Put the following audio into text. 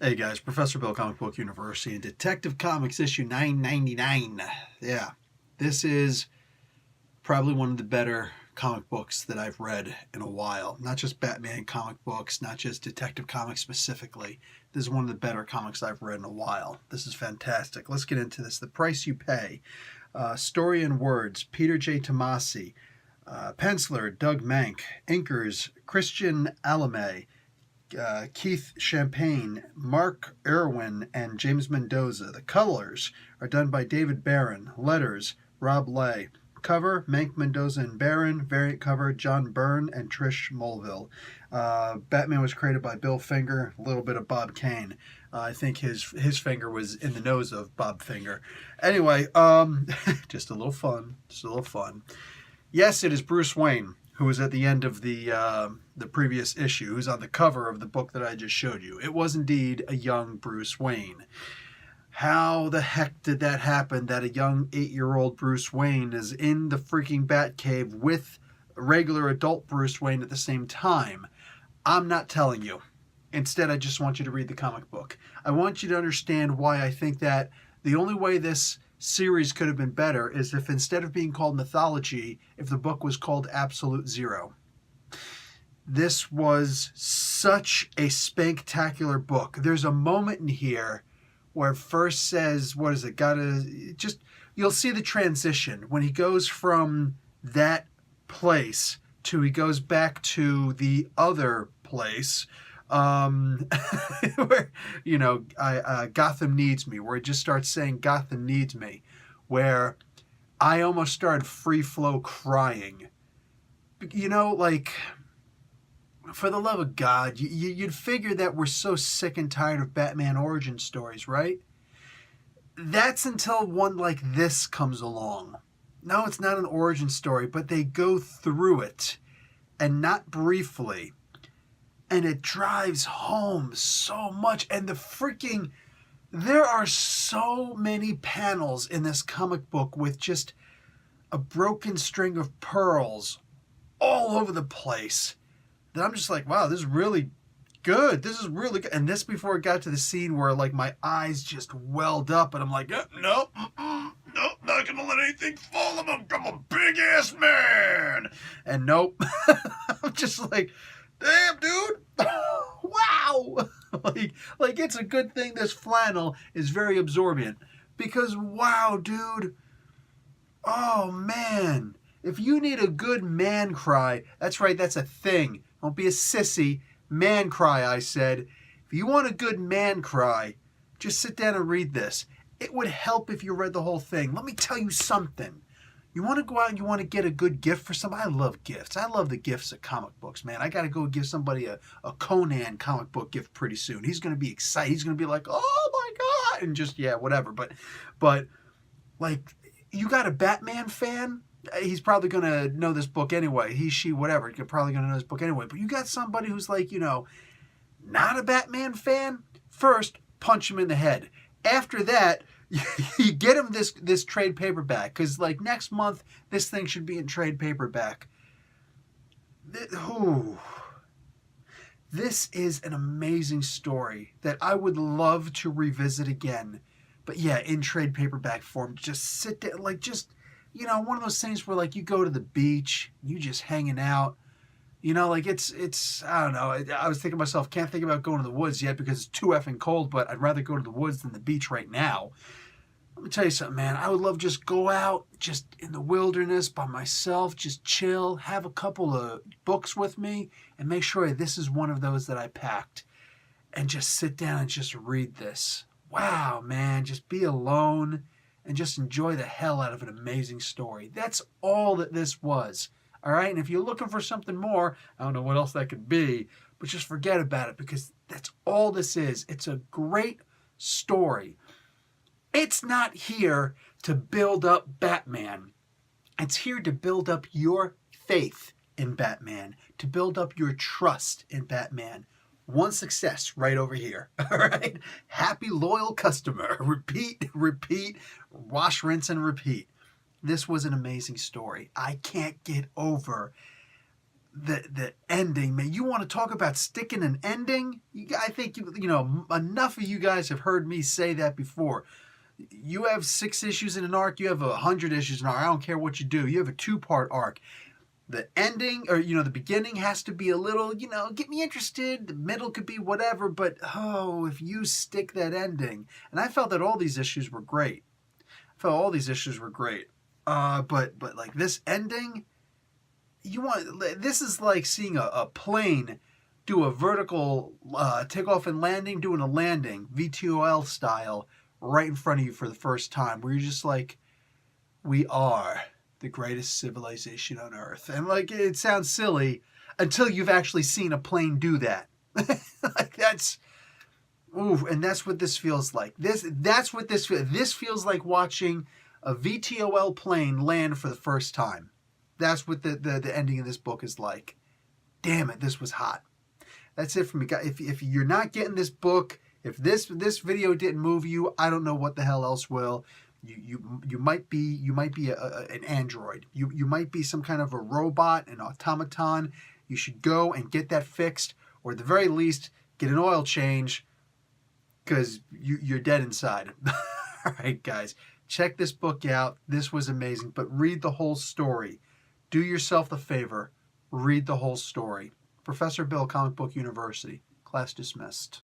Hey guys, Professor Bill, Comic Book University, and Detective Comics issue 999. Yeah, this is probably one of the better comic books that I've read in a while. Not just Batman comic books, not just Detective Comics specifically. This is one of the better comics I've read in a while. This is fantastic. Let's get into this. The Price You Pay. Story and words, Peter J. Tomasi. Penciler, Doug Mank. Inkers, Christian Alame. Keith Champagne, Mark Irwin, and James Mendoza. The colors are done by David Barron. Letters, Rob Lay. Cover, Mank, Mendoza, and Barron. Variant cover, John Byrne and Trish Mulville. Batman was created by Bill Finger, a little bit of Bob Kane. I think his finger was in the nose of Bob Finger. Anyway, just a little fun. Just a little fun. Yes, it is Bruce Wayne, who was at the end of the previous issue, who's on the cover of the book that I just showed you. It was indeed a young Bruce Wayne. How the heck did that happen, that a young 8-year-old Bruce Wayne is in the freaking Batcave with regular adult Bruce Wayne at the same time? I'm not telling you. Instead, I just want you to read the comic book. I want you to understand why I think that the only way this series could have been better is if instead of being called Mythology, if the book was called Absolute Zero. This was such a spectacular book. There's a moment in here where it first says, what is it, you'll see the transition when he goes from that place to he goes back to the other place, where, Gotham needs me, where it just starts saying Gotham needs me, where I almost started free flow crying. For the love of God, you'd figure that we're so sick and tired of Batman origin stories, right? That's until one like this comes along. No, it's not an origin story, but they go through it, and not briefly. And it drives home so much. And there are so many panels in this comic book with just a broken string of pearls all over the place that I'm just like, wow, this is really good. This is really good. And this before it got to the scene where like my eyes just welled up and I'm like, no, not gonna let anything fall. I'm a big ass man. And nope. I'm just like, damn, dude. Wow. like it's a good thing this flannel is very absorbent. Because, wow, dude. Oh, man. If you need a good man cry, that's right, that's a thing. Don't be a sissy. Man cry, I said. If you want a good man cry, just sit down and read this. It would help if you read the whole thing. Let me tell you something. You want to go out and you want to get a good gift for somebody? I love gifts. I love the gifts of comic books, man. I got to go give somebody a Conan comic book gift pretty soon. He's going to be excited. He's going to be like, oh my God. And just, yeah, whatever. But like, you got a Batman fan? He's probably going to know this book anyway. He, she, whatever. You're probably going to know this book anyway. But you got somebody who's like, not a Batman fan? First, punch him in the head. After that, you get him this trade paperback, because like next month this thing should be in trade paperback. This is an amazing story that I would love to revisit again, but yeah, in trade paperback form. Just sit there, like, just one of those things where like you go to the beach, you just hanging out, like it's I don't know. I was thinking to myself, can't think about going to the woods yet because it's too effing cold, but I'd rather go to the woods than the beach right now. Let me tell you something, man. I would love just go out, just in the wilderness by myself, just chill, have a couple of books with me, and make sure this is one of those that I packed, and just sit down and just read this. Wow, man, just be alone and just enjoy the hell out of an amazing story. That's all that this was, all right? And if you're looking for something more, I don't know what else that could be, but just forget about it because that's all this is. It's a great story. It's not here to build up Batman. It's here to build up your faith in Batman, to build up your trust in Batman. One success right over here, all right? Happy, loyal customer. Repeat, wash, rinse, and repeat. This was an amazing story. I can't get over the ending, man. You want to talk about sticking an ending? I think enough of you guys have heard me say that before. You have 6 issues in an arc. You have 100 issues in an arc. I don't care what you do. You have a 2-part arc. The ending, or the beginning has to be a little, get me interested. The middle could be whatever, but if you stick that ending, and I felt that all these issues were great. But like this ending, this is like seeing a plane do a vertical takeoff and landing, doing a landing, VTOL style, right in front of you for the first time, where you're just like, we are the greatest civilization on Earth. And like, it sounds silly until you've actually seen a plane do that. Like that's, ooh, and that's what this feels like. This feels like watching a VTOL plane land for the first time. That's what the ending of this book is like. Damn it, this was hot. That's it for me, guys. If you're not getting this book, if this video didn't move you, I don't know what the hell else will. You might be an android. You might be some kind of a robot, an automaton. You should go and get that fixed, or at the very least, get an oil change, because you're dead inside. All right, guys, check this book out. This was amazing, but read the whole story. Do yourself the favor. Read the whole story. Professor Bill, Comic Book University. Class dismissed.